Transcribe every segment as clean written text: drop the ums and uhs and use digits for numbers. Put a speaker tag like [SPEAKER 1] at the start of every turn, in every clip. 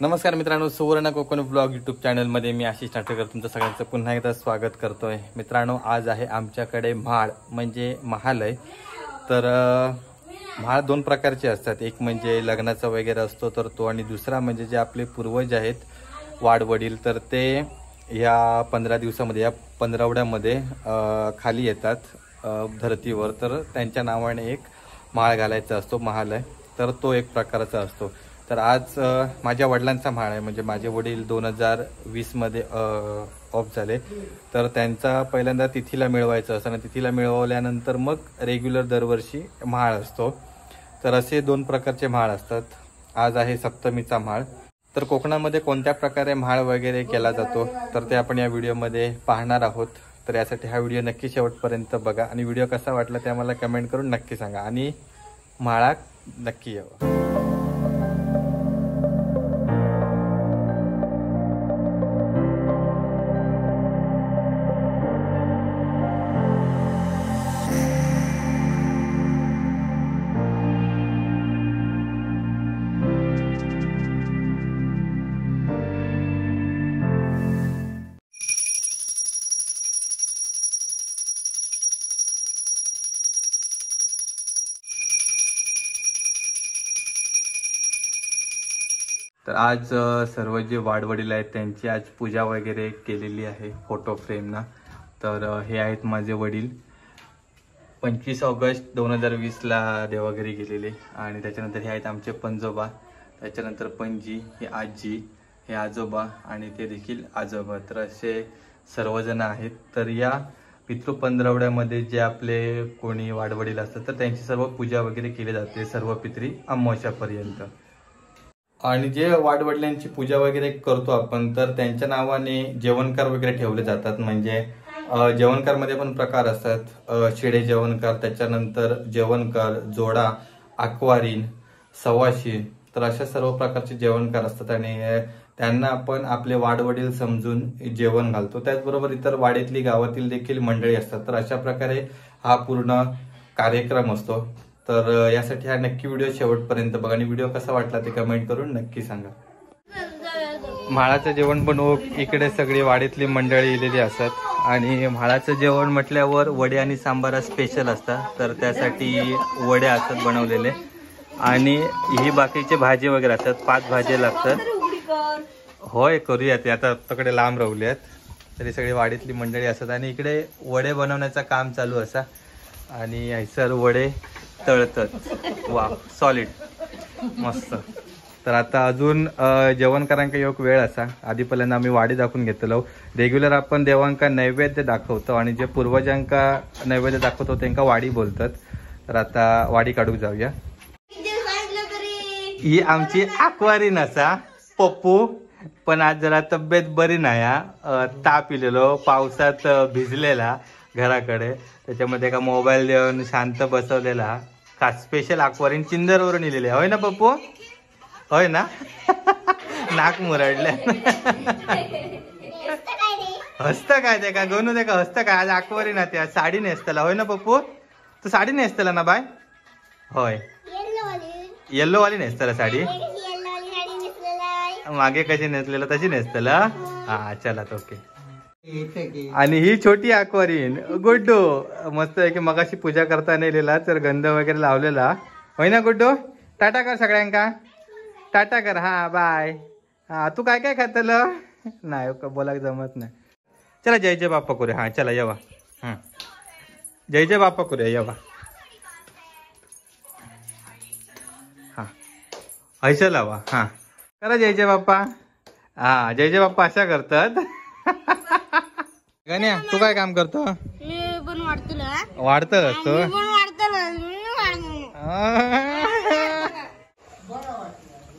[SPEAKER 1] नमस्कार मित्रांनो, सुवर्ण कोकण ब्लॉग यूट्यूब चॅनलमध्ये मी आशिष नाटेकर तुमचं सगळ्यांचं पुन्हा एकदा स्वागत करतोय। मित्रांनो, आज आहे आमच्याकडे म्हाळ म्हणजे महालय। तर म्हाळ दोन प्रकारचे असतात, एक म्हणजे लग्नाचा वगैरे असतो तर तो, आणि दुसरा म्हणजे जे आपले पूर्वज आहेत वाडवडील, तर ते या 15 दिवसामध्ये या पंधरवड्यामध्ये खाली येतात धरतीवर, तर त्यांच्या नावाने एक म्हाळ घालायचा असतो महालय, तर तो एक प्रकारचा असतो। तर आज माझ्या वडिलांचा म्हाळ आहे, म्हणजे माझे वडील 2020 मध्ये ऑफ झाले, तर त्यांचा पहिल्यांदा तिथीला मिळवायचं असतं आणि तिथीला मिळवल्यानंतर मग रेग्युलर दरवर्षी म्हाळ असतो। तर असे दोन प्रकारचे म्हाळ असतात। आज आहे सप्तमीचा म्हाळ। तर कोकणामध्ये कोणत्या प्रकारे म्हाळ वगैरे केला जातो तर ते आपण या व्हिडिओमध्ये पाहणार आहोत। तर यासाठी हा व्हिडिओ नक्की शेवटपर्यंत बघा आणि व्हिडिओ कसा वाटला ते आम्हाला कमेंट करून नक्की सांगा आणि म्हाळात नक्की यावं। तर आज सर्व जे वाडवडील आहेत त्यांची आज पूजा वगैरे केलेली आहे फोटो फ्रेमना। तर हे आहेत माझे वडील, 25 ऑगस्ट 2020ला देवाघरी गेलेले, आणि त्याच्यानंतर हे आहेत आमचे पंजोबा, त्याच्यानंतर पणजी, हे आजी, हे आजोबा आणि ते देखील आजोबा। तर असे सर्वजण आहेत। तर या पितृ पंधरवड्यामध्ये जे आपले कोणी वाडवडील असतात तर त्यांची सर्व पूजा वगैरे केली जाते सर्व पितरी अमावस्यापर्यंत। आणि जे वाडवडिलांची पूजा वगैरे करतो आपण तर त्यांच्या नावाने जेवणकार वगैरे ठेवले जातात। म्हणजे जेवणकार मध्ये पण प्रकार असतात, शिडे जेवणकार, त्याच्यानंतर जेवणकार, जोडा, आक्वारीन, सवाशीन, तर अशा सर्व प्रकारचे जेवणकार असतात आणि त्यांना आपण आपले वाडवडील समजून जेवण घालतो। त्याचबरोबर इतर वाडीतली गावातील देखील मंडळी असतात। तर अशा प्रकारे हा पूर्ण कार्यक्रम असतो। तर यासाठी हा नक्की व्हिडिओ शेवटपर्यंत बघा आणि व्हिडिओ कसा वाटला ते कमेंट करून नक्की सांगा। म्हाळाचं जेवण पण इकडे सगळी वाडीतली मंडळी इलेली असतात आणि म्हाळाचं जेवण म्हटल्यावर वडे आणि सांबार स्पेशल असतात। तर त्यासाठी वडे असतात बनवलेले आणि ही बाकीचे भाजी वगैरे असतात, 5 भाज्या लागतात। होय, करूया ते, आता तकडे लांब राहुले आहेत। तरी सगळी वाडीतली मंडळी असतात आणि इकडे वडे बनवण्याचं काम चालू असा आणि हैसर वडे तळतात। वा, सॉलिड, मस्त। तर आता अजून जेवणकारांका योग वेळ असा, आधी पहिल्यांदा आम्ही वाडी दाखवून घेतलो। रेग्युलर आपण देवांका नैवेद्य दाखवतो आणि जे पूर्वजांका नैवेद्य दाखवतो त्यांना वाडी बोलतात। तर आता वाडी काढूक जाऊया। ही आमची आक्वारीन असा पप्पू, पण आज जरा तब्येत बरी नाही, ताप इलेलो, पावसात भिजलेला घराकडे, त्याच्यामध्ये का मोबाईल देऊन शांत बसवलेला। खास स्पेशल आक्वारीन चिंदरवरून इलेले, होय ना पप्पू, होय ना? नाक मुरडले, हसत काय ते का गणू दे का, हसत काय? आज आक्वारीन आहे, आज साडी नेसतला, होय ना पप्पू? तू साडी नेसतला ना बाय? होय, येल्लो वाली नेसतला साडी, मागे कशी नेसलेला तशी नेसतला। हा, चला ओके। आणि ही छोटी आक्वारीन गुड्डू, मस्त आहे की मगाशी पूजा करता नेलेला, तर गंध वगैरे लावलेला, होय ना गुड्डू? टाटा कर सगळ्यांका, टाटा कर, हा बाय। हा, तू काय काय खातल? नाही बोलाक जमत नाही। चला जय जय बाप्पा करूया, हा चला येवा, जय जय बाप्पा करूया, येवा। हा, हैसा लावा, हा करा जय जय बाप्पा, हा जय जय बाप्पा अशा करतात। गण्या, तू काय काम करतो? वाढत असतो,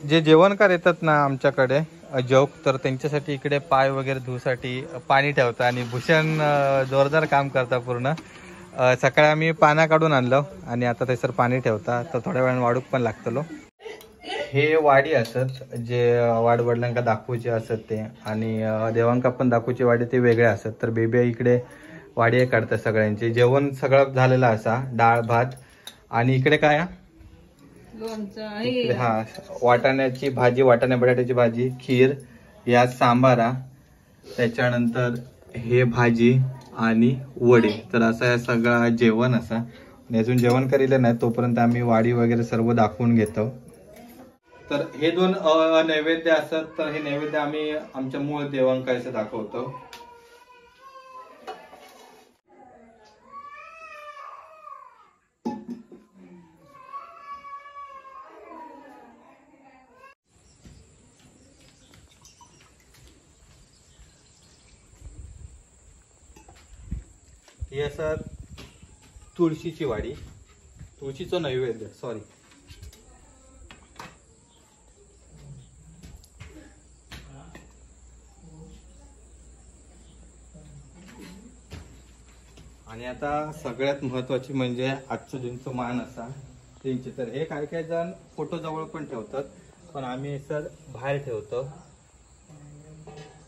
[SPEAKER 1] जे जेवणकार येतात ना आमच्याकडे जॉब, तर त्यांच्यासाठी इकडे पाय वगैरे धुसाठी पाणी ठेवता आणि भूषण जोरदार काम करता पूर्ण। सकाळी आम्ही पाना काढून आणलं आणि आता ते सर पाणी ठेवता, तर थोड्या वेळाने वाढूक पण लागतलो। हे वाडी असत जे वाडवडिलांका दाखवूचे असत ते, आणि देवांका पण दाखवूचे वाडी ते वेगळे असत। तर बेबी इकडे वाडी काढतात सगळ्यांची, जेवण सगळं झालेलं असा, डाळ भात, आणि इकडे काय इकडे हा वाटाण्याची भाजी, वाटाणे बटाट्याची भाजी, खीर, या सांबारा, त्याच्यानंतर हे भाजी आणि वडे. तर असं हे सगळं जेवण असा. आणि अजून जेवण करेल नाही तोपर्यंत आम्ही वाडी वगैरे सर्व दाखवून घेतो. तर हे दोन नैवेद्य असतात. तर हे नैवेद्य आम्ही आमच्या मूळ देवांकायचं दाखवतो. ही असं तुळशीची वाडी, तुळशीचं नैवेद्य, सॉरी. आणि आता सगळ्यात महत्वाची म्हणजे आजचं ज्यांचं मान असा त्यांचे. तर हे काही काही जण फोटो जवळ पण ठेवतात, पण आम्ही सर बाहेर ठेवतो.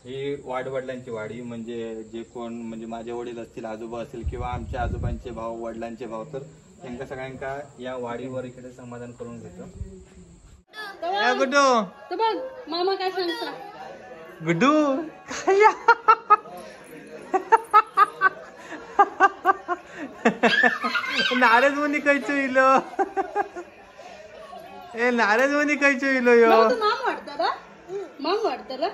[SPEAKER 1] ही वाडवडिलांची वाडी, म्हणजे जे कोण म्हणजे माझे वडील असतील, आजोबा असतील किंवा आमच्या आजोबांचे भाऊ, वडिलांचे भाऊ, तर त्यांना सगळ्यांका या वाडीवर इकडे समाधान करून घेतो. गुड्डू
[SPEAKER 2] मामा काय सांगता?
[SPEAKER 1] गुड्डू नाराज मुनी खायचो इलो, ए नाराज मुनी खायचो इलो यो.
[SPEAKER 2] माम वाटतला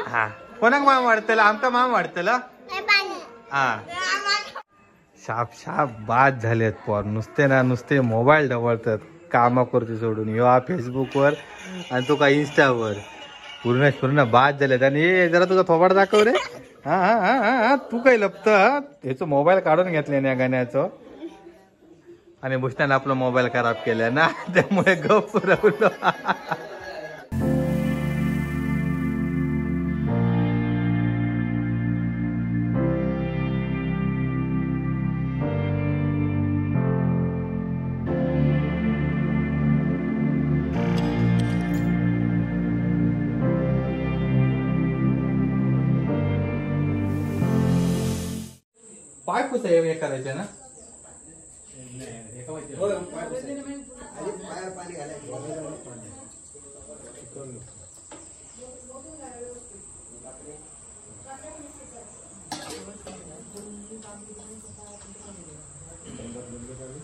[SPEAKER 1] हा कोणाक माम वाटतला? आमका माम वाटतला. हा शाप शाप बाद झालेत पोर. नुसते ना नुसते मोबाईल ढवळतात कामा करते सोडून. यो हा फेसबुकवर आणि तो का इंस्टावर पूर्ण बाद झालेत. आणि हे जरा तुझा थोबाड दाखव रे. हा हा हा हा तू काही लपत ह्याचं मोबाईल काढून घेतले ना गाण्याचं. आणि भूषणाने आपला मोबाईल खराब केला ना, त्यामुळे गप राहिलो. पाय कुठे हे करायचे ना.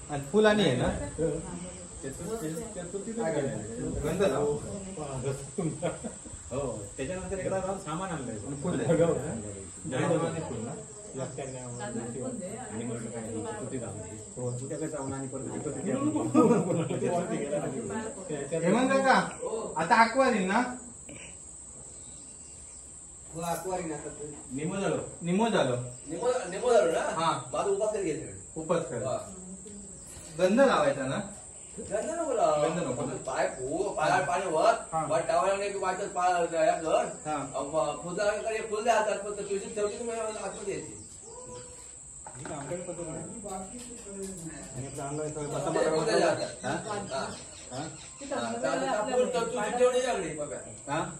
[SPEAKER 1] आणि फुल आणि आहे ना गंध लाव.
[SPEAKER 3] हो त्याच्यानंतर एकदा जाऊन सामान आणलंय.
[SPEAKER 1] फुल फुल ना. हेमंत काका आता अक्वारीन ना. निमो झालो ना. हा उपास कर. गंध लावायचा ना.
[SPEAKER 4] गंध नको पाय पाणी वर टावळ्याने वाटत घर फुलाकडे फुल हातात फक्त तुझी ठेवली तुम्ही आतमध्ये यायची.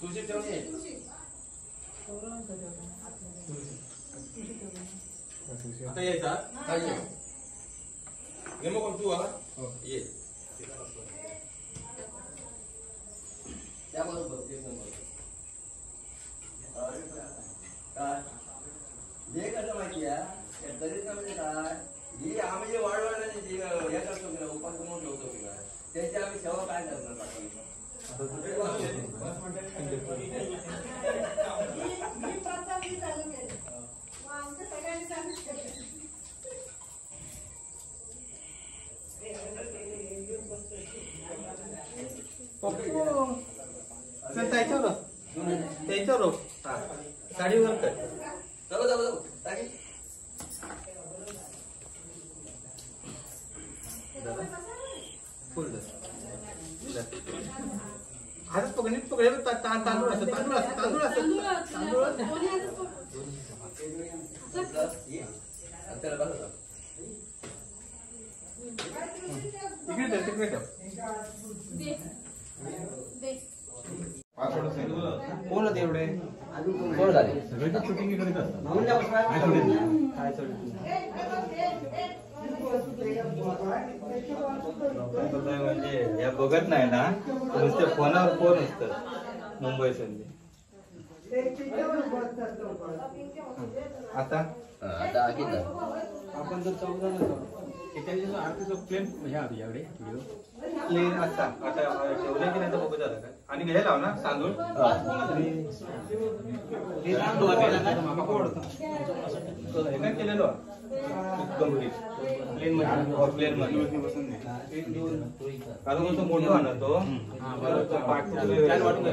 [SPEAKER 4] तुझी ठेवणी
[SPEAKER 1] आता यायचा
[SPEAKER 4] मग तू ये त्याबरोबर हे कसं माहिती आहे दलित म्हणजे काय. ही आम्ही जे वाढवायला हे करतो उपास म्हणून ठेवतो त्याची आम्ही सेवा काय करणार.
[SPEAKER 1] त्याच्यावर साडीवर कर. फुल हातात पकड नीट पकड. तांदूळ असं तांदूळ असं तांदूळ असं तिकडे तिकडे ठेव. कोण होते एवढे?
[SPEAKER 4] कोण झाले
[SPEAKER 1] सगळे शूटिंग करीत असतात. म्हणजे या बघत नाही ना नुसते फोनावर फोन असतात मुंबई संधी. आता
[SPEAKER 4] आता आखी ना
[SPEAKER 3] आपण जर 14 त्याच्या आरतीचं प्लेन ह्या याकडे व्हिडिओ
[SPEAKER 1] प्लेन असा आता ठेवले की नाही तर बघू झालं का आणि हे लाव ना तांदूळ हे काय केलेलो प्लेन मध्ये प्लेन मध्ये आता कसं मोठं आणा तो पाठ वाटून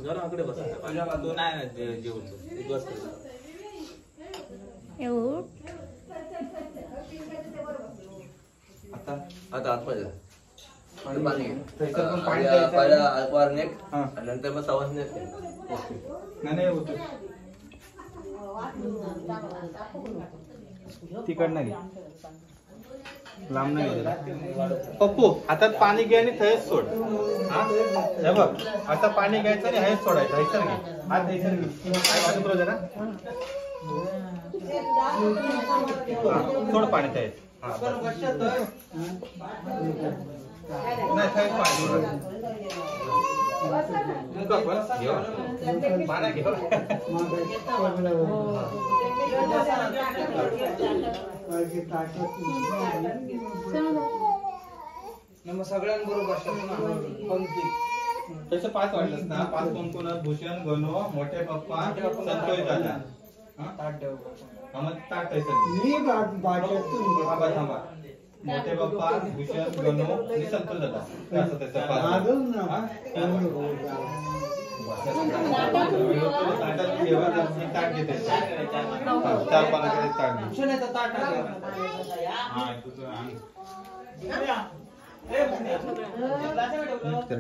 [SPEAKER 3] जरा आकडे बसा तो नाही जेवतो
[SPEAKER 1] आता
[SPEAKER 4] आता आतमध्ये पाणी
[SPEAKER 1] पहिला
[SPEAKER 4] अल्पवार नेट आणि नंतर मग सवास नेट
[SPEAKER 1] नाही होत तिकड नाही लांब नाही पप्पू हातात पाणी घे आणि थंच सोड. हा हे बघ आता पाणी घ्यायचं आणि हेच सोडायचं. हैसर घे हात हैसर घे बरोबर ना. सोड पाणी थंच. नाही थंच पाणी पाण्या घेऊ
[SPEAKER 3] सगळ्यांबरोबर
[SPEAKER 1] तसं 5 वाटलंच ना. 5 कोण कोण भूषण गणू मोठे पप्पा संतोष दादा ताट थांबा मोठे पप्पा भूषण गणू आणि संतोष दादा असं त्याचं ताट घेते 4-5 ताट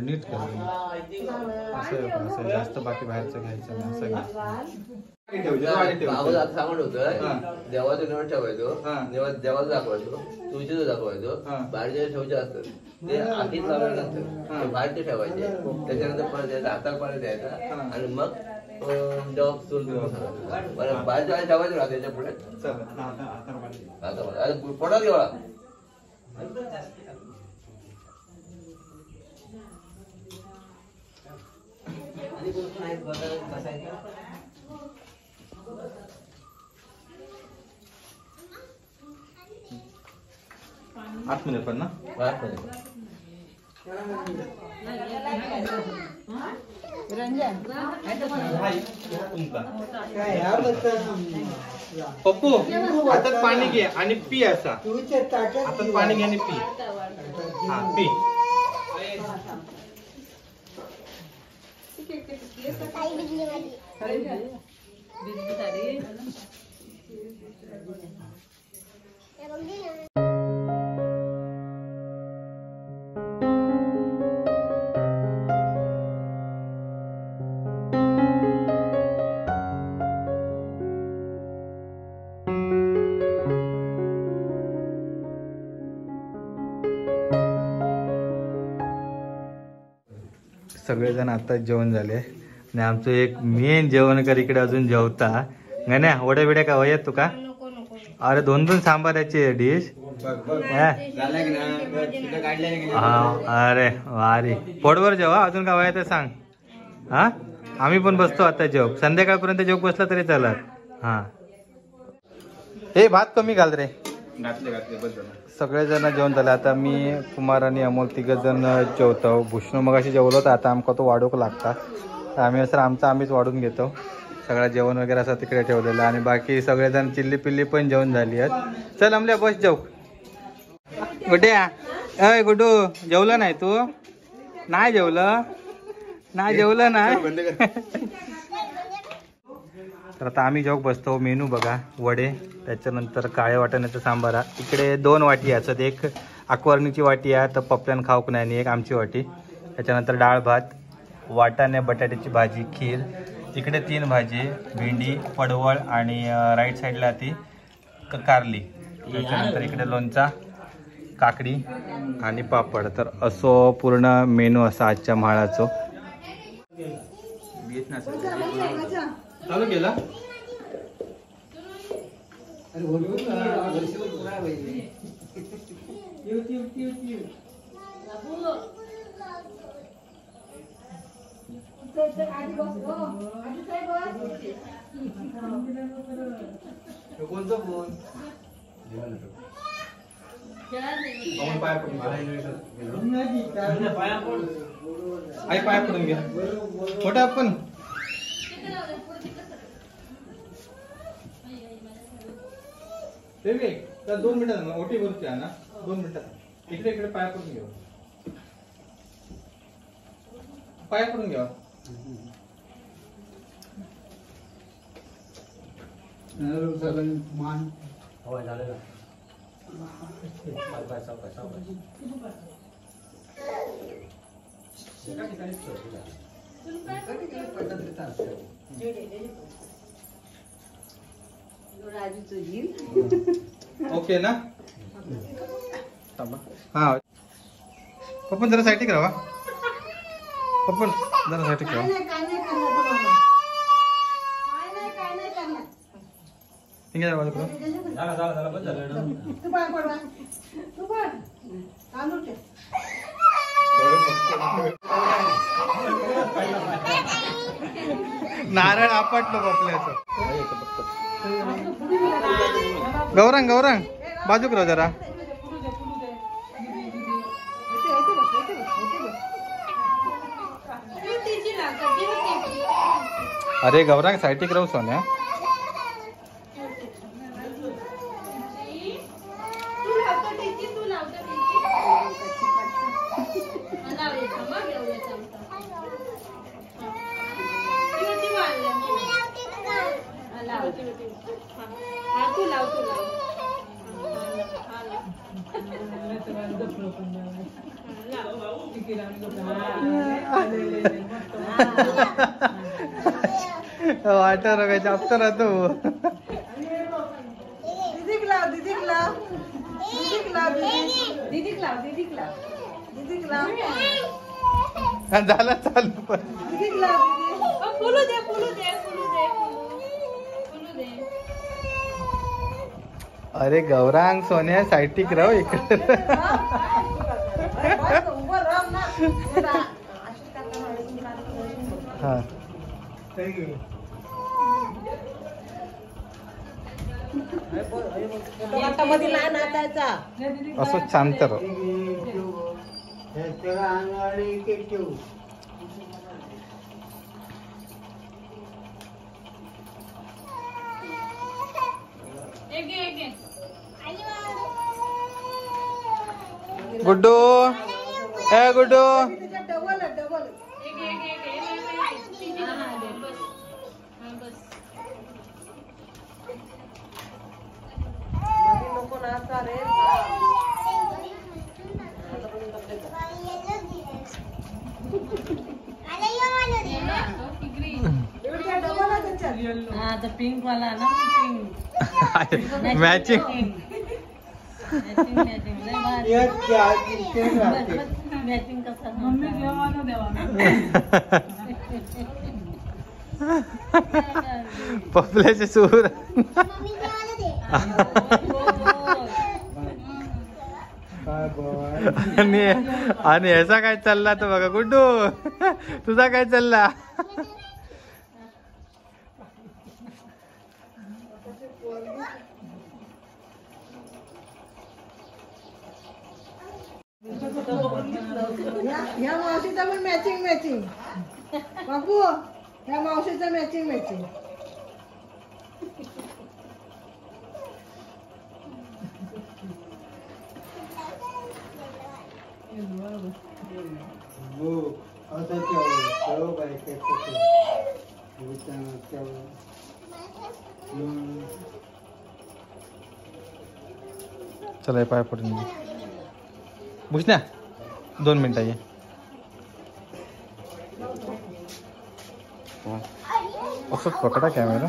[SPEAKER 1] नीट कर असं जास्त बाकी बाहेरचं घ्यायचं नाही. असं
[SPEAKER 4] आता सांगत होतं देवाचं निवड ठेवायचो देवाला दाखवायचो तुळशीचं दाखवायचो बाहेरचे ठेवायचे असतात ते आधी लावल्यानंतर बाहेरचे ठेवायचे त्याच्यानंतर परत द्यायचा हाताला पाणी द्यायचा आणि मग जेव्हा चूल बाहेरच्या ठेवायचं ना त्याच्या पुढे आता पोटात घेवा
[SPEAKER 1] आतमध्ये पण ना पप्पू हातात पाणी घे आणि पी. असा हातात पाणी घे आणि पी. हा पी. सगळेजण आता जेवण झाले आणि आमचं एक मेन जेवणकर इकडे अजून जेवता गण्या वड्या बिड्या का वयात तुका अरे 2-2 सांबाराची डिश हा अरे वारी पोटभर जेवा अजून का वयात सांग. हा आम्ही पण बसतो आता जेव संध्याकाळपर्यंत जेव बसला तरी चालत. हा हे भात कमी घाल रे. सगळेजण जेवण झाले. आता मी कुमार आणि अमोल 3 जण जेवतो. भूषण मगाशी जेवलो तर आता आमका तो वाढूक लागता आम्ही असं आमचं वाढून घेतो. सगळं जेवण वगैरे असं तिकडे ठेवलेलं आणि बाकी सगळेजण चिल्ली पिल्ली पण जेवण झाली आहेत. चल आमल्या बस जेव. गुड्या अय गुड्डू जेवलं नाही तू? नाही जेवलं नाही. तर आता आम्ही जेव्हा बसतो मेनू बघा वडे त्याच्यानंतर काळ्या वाटाण्याचा सांबारा. इकडे 2 वाटी असतात. एक अक्वारणीची वाटी आहे तर पपल्यान खाऊक नाही आणि एक आमची वाटी. त्याच्यानंतर डाळ भात वाटाणे बटाट्याची भाजी खीर. इकडे 3 भाजी भेंडी पडवळ आणि राईट साईडला ती कारली. त्याच्यानंतर इकडे लोणचा काकडी आणि पापड. तर असो पूर्ण मेनू असा आजच्या म्हाळाचो. चालू केला
[SPEAKER 3] अरे वर्षभर पुरा पाहिजे कोणतं फोन पाया पडून
[SPEAKER 1] आई पाया पडून घ्या मोठा आपण ते 2 मिनिटात ओटी वरती ना 2 मिनिटात इकडे इकडे पाया पडून घेऊ पाया पडून घ्या
[SPEAKER 3] मान
[SPEAKER 4] हवा झालेला
[SPEAKER 1] ओके ना हा पप्पन जरा साईड करावा पप्पन जरा साईड करावा ठीक आहे बाजू करा
[SPEAKER 3] झाला बंद झालं
[SPEAKER 1] नारळ आपटलो बापल्याचं गौरंग गौरंग बाजू करा जरा अरे गौरंग साईड राहू सोन्या वाटर काय जास्त राहतो झाला चालू पण अरे गौरांग सोन्या साईटिक राव इकडे हा असं शांत राव गुड्डू ए गुड्डू
[SPEAKER 2] पिंक वाला ना पिंक
[SPEAKER 1] मॅचिंग
[SPEAKER 2] मॅचिंग कसं मम्मी
[SPEAKER 1] पपल्याचे सूर आणि ह्याचा काय चालला तो बघा गुड्डू तुझा काय चालला
[SPEAKER 5] ह्या मावशीचा पण मॅचिंग मॅचिंग बापू ह्या मावशीचा मॅचिंग मॅचिंग
[SPEAKER 1] चला पाय पडून बुझना 2 मिनिटं ये असं पकडा कॅमेरा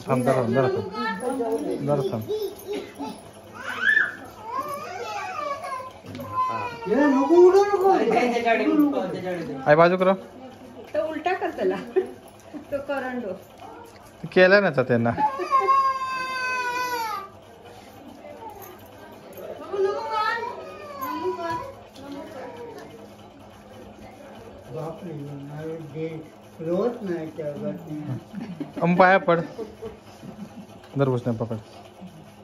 [SPEAKER 1] थांब जरा जरा थांब जरा थांब आई बाजू करा
[SPEAKER 5] तो उलटा कर त्याला तो करंडो
[SPEAKER 1] केलं ना त्यांना पाया पड दररोज नाही पकड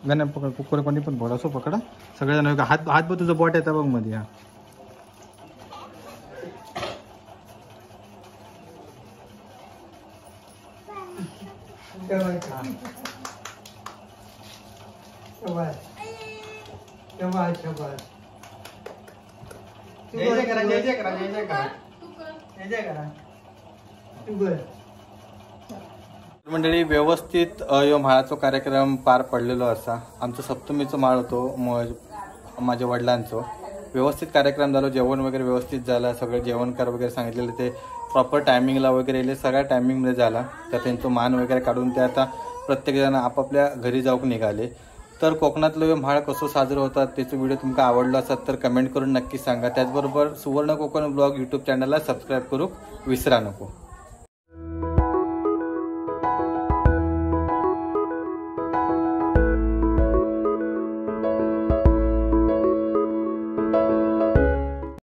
[SPEAKER 1] गाण्या पकड कुकर कोणी पण बोल असो पकडा सगळेजण हात हात तुझं बोट येतं बघ मध्ये हा मंडळी व्यवस्थित यो म्हाळाचो कार्यक्रम पार पडलेलो असा आमचं सप्तमीचो माळ होतो माझ्या वडिलांचो व्यवस्थित कार्यक्रम झालो जेवण वगैरे व्यवस्थित झाला सगळं जेवणकार वगैरे सांगितलेलं ते प्रॉपर टायमिंगला वगैरे येले सगळ्या टायमिंगमध्ये झाला तर त्यांचं मान वगैरे काढून ते आता प्रत्येकजण आपापल्या घरी जाऊन निघाले तर कोकणातलं म्हाळ कसं साजरं होतात त्याचा व्हिडिओ तुमका आवडला असेल तर कमेंट करून नक्की सांगा त्याचबरोबर सुवर्ण कोकण ब्लॉग यूट्यूब चॅनलला सबस्क्राईब करू विसरा नको.